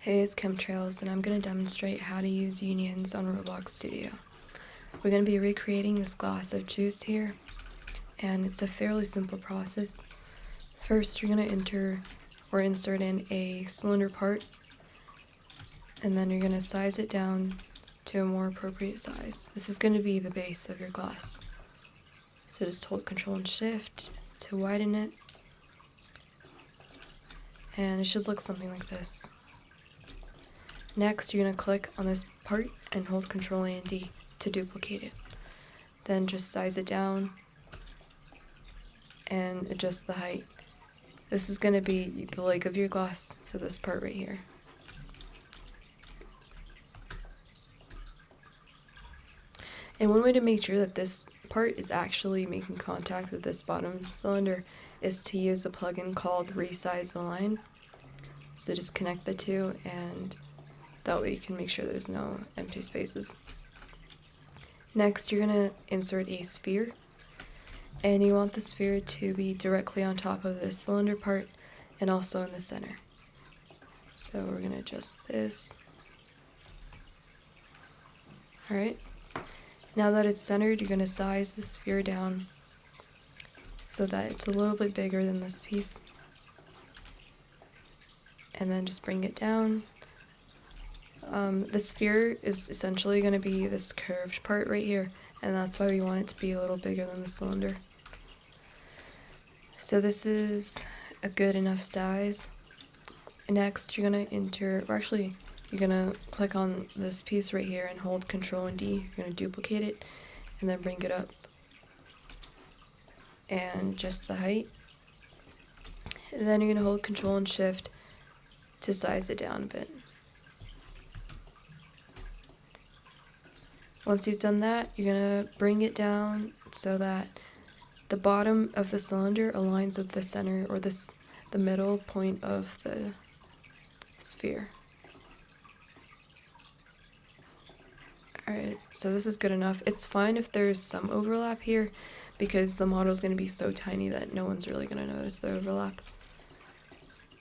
Hey, it's Chemtrails, and I'm going to demonstrate how to use unions on Roblox Studio. We're going to be recreating this glass of juice here, and it's a fairly simple process. First, you're going to enter or insert in a cylinder part, and then you're going to size it down to a more appropriate size. This is going to be the base of your glass. So just hold Control and Shift to widen it, and it should look something like this. Next, you're going to click on this part and hold Control and D to duplicate it. Then just size it down and adjust the height. This is going to be the leg of your glass, so this part right here. And one way to make sure that this part is actually making contact with this bottom cylinder is to use a plugin called Resize Align. So just connect the two, and that way you can make sure there's no empty spaces. Next, you're going to insert a sphere, and you want the sphere to be directly on top of this cylinder part and also in the center. So we're going to adjust this. Alright, now that it's centered, you're going to size the sphere down so that it's a little bit bigger than this piece. And then just bring it down. The sphere is essentially going to be this curved part right here, and that's why we want it to be a little bigger than the cylinder. So this is a good enough size. Next, you're going to you're going to click on this piece right here and hold Control and D. You're going to duplicate it and then bring it up and adjust the height. And then you're going to hold Control and Shift to size it down a bit. Once you've done that, you're going to bring it down so that the bottom of the cylinder aligns with the center or the middle point of the sphere. Alright, so this is good enough. It's fine if there's some overlap here because the model is going to be so tiny that no one's really going to notice the overlap.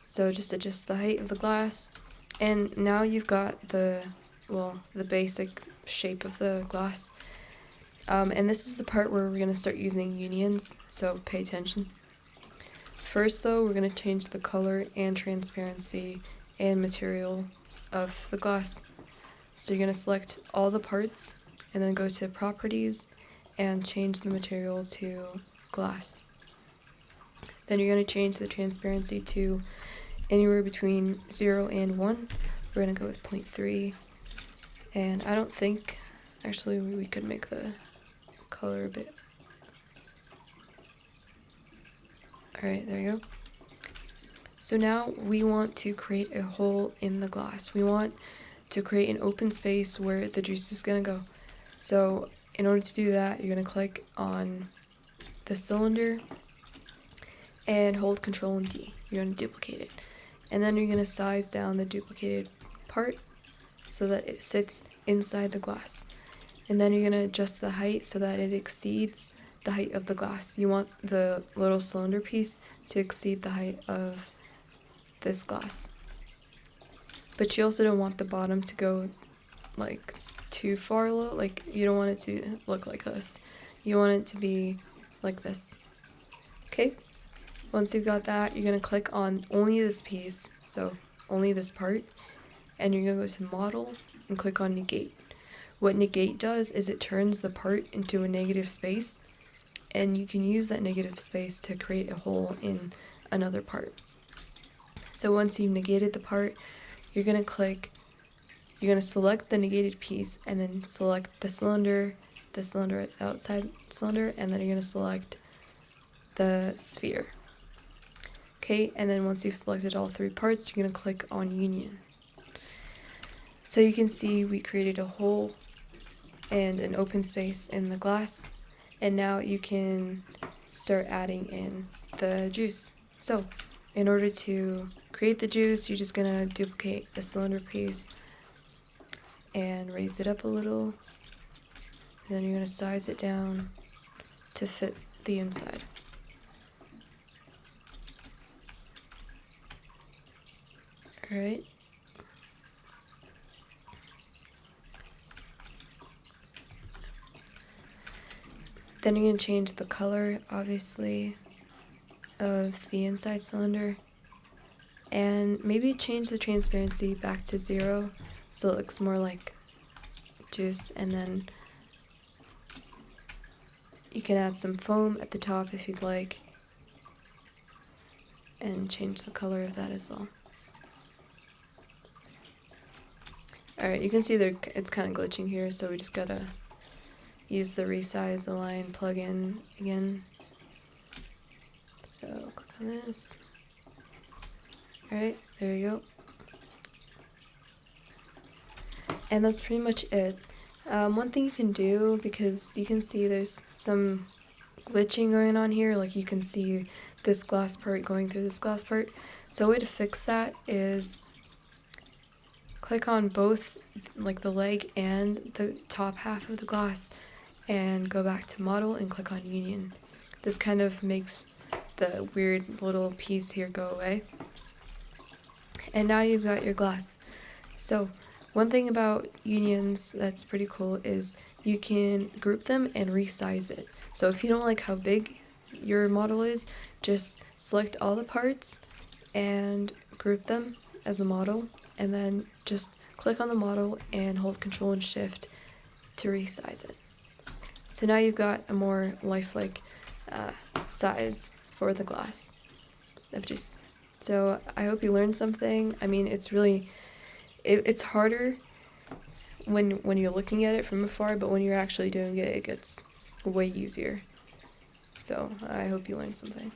So just adjust the height of the glass, and now you've got the basic shape of the glass. And this is the part where we're going to start using unions, so pay attention. First though, we're going to change the color and transparency and material of the glass. So you're going to select all the parts and then go to properties and change the material to glass. Then you're going to change the transparency to anywhere between 0 and 1. We're going to go with 0.3. And I don't think, actually we could make the color a bit. Alright, there you go. So now we want to create a hole in the glass. We want to create an open space where the juice is going to go. So in order to do that, you're going to click on the cylinder and hold Control and D. You're going to duplicate it. And then you're going to size down the duplicated part so that it sits inside the glass. And then you're going to adjust the height so that it exceeds the height of the glass. You want the little cylinder piece to exceed the height of this glass. But you also don't want the bottom to go like too far low. Like you don't want it to look like this. You want it to be like this. Okay? Once you've got that, you're going to click on only this piece, so only this part. And you're going to go to Model and click on Negate. What Negate does is it turns the part into a negative space, and you can use that negative space to create a hole in another part. So once you've negated the part, you're going to select the negated piece and then select the cylinder outside cylinder, and then you're going to select the sphere. Okay, and then once you've selected all three parts, you're going to click on Union. So you can see we created a hole and an open space in the glass, and now you can start adding in the juice. So in order to create the juice, you're just going to duplicate the cylinder piece and raise it up a little. And then you're going to size it down to fit the inside. Alright, Then you're going to change the color, obviously, of the inside cylinder. And maybe change the transparency back to 0 so it looks more like juice. And then you can add some foam at the top if you'd like, and change the color of that as well. Alright, you can see there it's kind of glitching here, so we just gotta use the resize align plugin again. So click on this. Alright, there you go. And that's pretty much it. One thing you can do, because you can see there's some glitching going on here, like you can see this glass part going through this glass part. So a way to fix that is click on both, like the leg and the top half of the glass, and go back to model and click on union. This kind of makes the weird little piece here go away. And now you've got your glass. So one thing about unions that's pretty cool is you can group them and resize it. So if you don't like how big your model is, just select all the parts and group them as a model, and then just click on the model and hold Control and Shift to resize it. So now you've got a more lifelike size for the glass of juice. So I hope you learned something. I mean, it's really, it's harder when you're looking at it from afar, but when you're actually doing it, it gets way easier. So I hope you learned something.